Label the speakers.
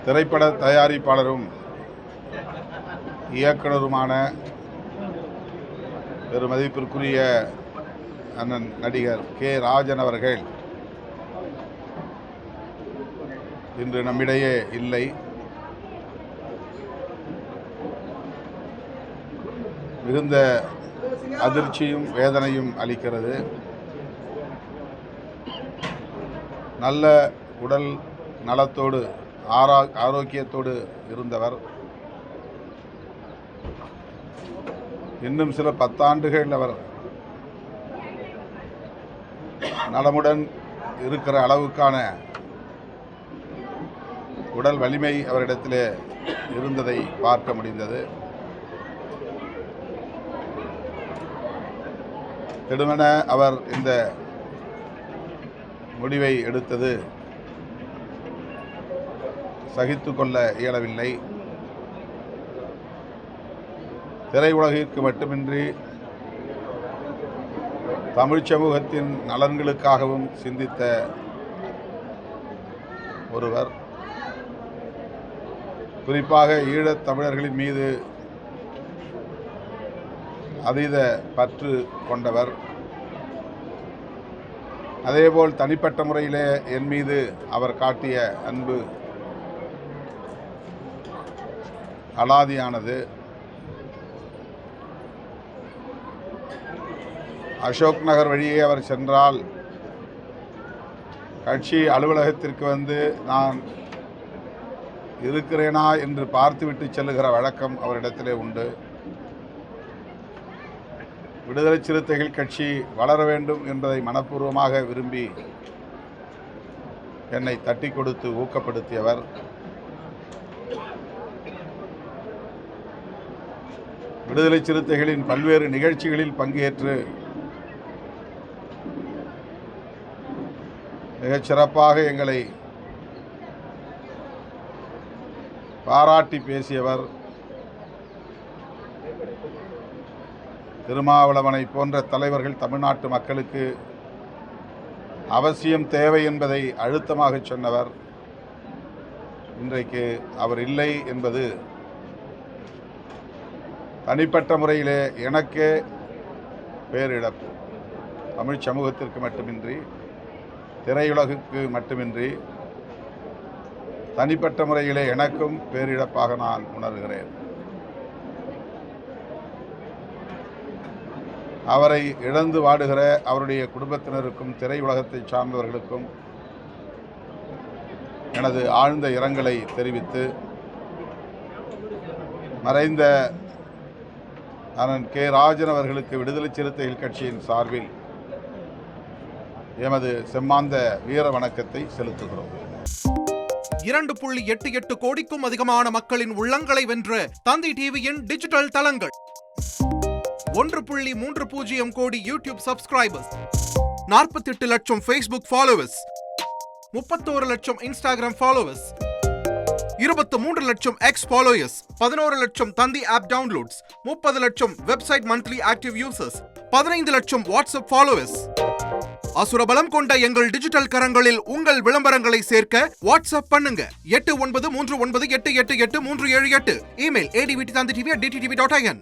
Speaker 1: திரைப்பட தயாரிப்பாளரும் இயக்குனருமான பெருமதிப்பிற்குரிய அண்ணன் நடிகர் கே. ராஜன் அவர்கள் இன்று நம்மிடையே இல்லை. மிகுந்த அதிர்ச்சியும் வேதனையும் அளிக்கிறது. நல்ல உடல் நலத்தோடு ஆரோக்கியத்தோடு இருந்தவர் இன்னும் சில 10 ஆண்டுகள் அவர் நலமுடன் இருக்கிற அளவுக்கான உடல் வலிமை அவரிடத்திலே இருந்ததை பார்க்க முடிந்தது. திடுமென அவர் இந்த முடிவை எடுத்தது சகித்து கொள்ள இயலவில்லை. திரையுலகிற்கு மட்டுமின்றி தமிழ் சமூகத்தின் நலன்களுக்காகவும் சிந்தித்த ஒருவர், குறிப்பாக ஈழத் தமிழர்களின் மீது அதீத பற்று கொண்டவர். அதேபோல் தனிப்பட்ட முறையிலே என் மீது அவர் காட்டிய அன்பு அலாதியானது. அசோக் நகர் வழியே அவர் சென்றால் கட்சி அலுவலகத்திற்கு வந்து நான் இருக்கிறேனா என்று பார்த்துவிட்டு செல்லுகிற வழக்கம் அவரிடத்திலே உண்டு. விடுதலை சிறுத்தைகள் கட்சி வளர வேண்டும் என்பதை மனப்பூர்வமாக விரும்பி என்னை தட்டி கொடுத்து ஊக்கப்படுத்தியவர். விடுதலை சிறுத்தைகளின் பல்வேறு நிகழ்ச்சிகளில் பங்கேற்று மிகச் சிறப்பாக எங்களை பாராட்டி பேசியவர். திருமாவளவனை போன்ற தலைவர்கள் தமிழ்நாட்டு மக்களுக்கு அவசியம் தேவை என்பதை அழுத்தமாக சொன்னவர். இன்றைக்கு அவர் இல்லை என்பது தனிப்பட்ட முறையிலே எனக்கே பேரிழப்பு. தமிழ் சமூகத்திற்கு மட்டுமின்றி, திரையுலகுக்கு மட்டுமின்றி, தனிப்பட்ட முறையிலே எனக்கும் பேரிழப்பாக நான் உணர்கிறேன். அவரை இழந்து வாடுகிற அவருடைய குடும்பத்தினருக்கும் திரையுலகத்தை சார்ந்தவர்களுக்கும் எனது ஆழ்ந்த இரங்கலை தெரிவித்து, மறைந்த அண்ணன் கே. ராஜன் அவர்களுக்கு விடுதலை சிறுத்தைகள் கட்சியின் சார்பில் எமது செம்மாந்த வீர வணக்கத்தை செலுத்துகிறோம்.
Speaker 2: 2.88 கோடிக்கும் அதிகமான மக்களின் உள்ளங்களை வென்ற தந்தி டிவியின் டிஜிட்டல் தளங்கள், 1.30 கோடி யூடியூப் சப்ஸ்கிரைபர்ஸ், 48 லட்சம் ஃபேஸ்புக் ஃபாலோவர்ஸ், 31 லட்சம் இன்ஸ்டாகிராம் ஃபாலோவர்ஸ், 23 லட்சம் எக்ஸ் ஃபாலோயர்ஸ், 11 லட்சம் தந்தி ஆப் டவுன்லோட்ஸ், 30 லட்சம் வெப்சைட் மந்த்லி ஆக்டிவ் யூசர்ஸ், 15 லட்சம் வாட்ஸ்அப் ஃபாலோவர்ஸ். அசுரபலம் கொண்ட எங்கள் டிஜிட்டல் கரங்களில் உங்கள் விளம்பரங்களை சேர்க்க வாட்ஸ்அப் பண்ணுங்க. 8939888838. Email advtv@dttv.in.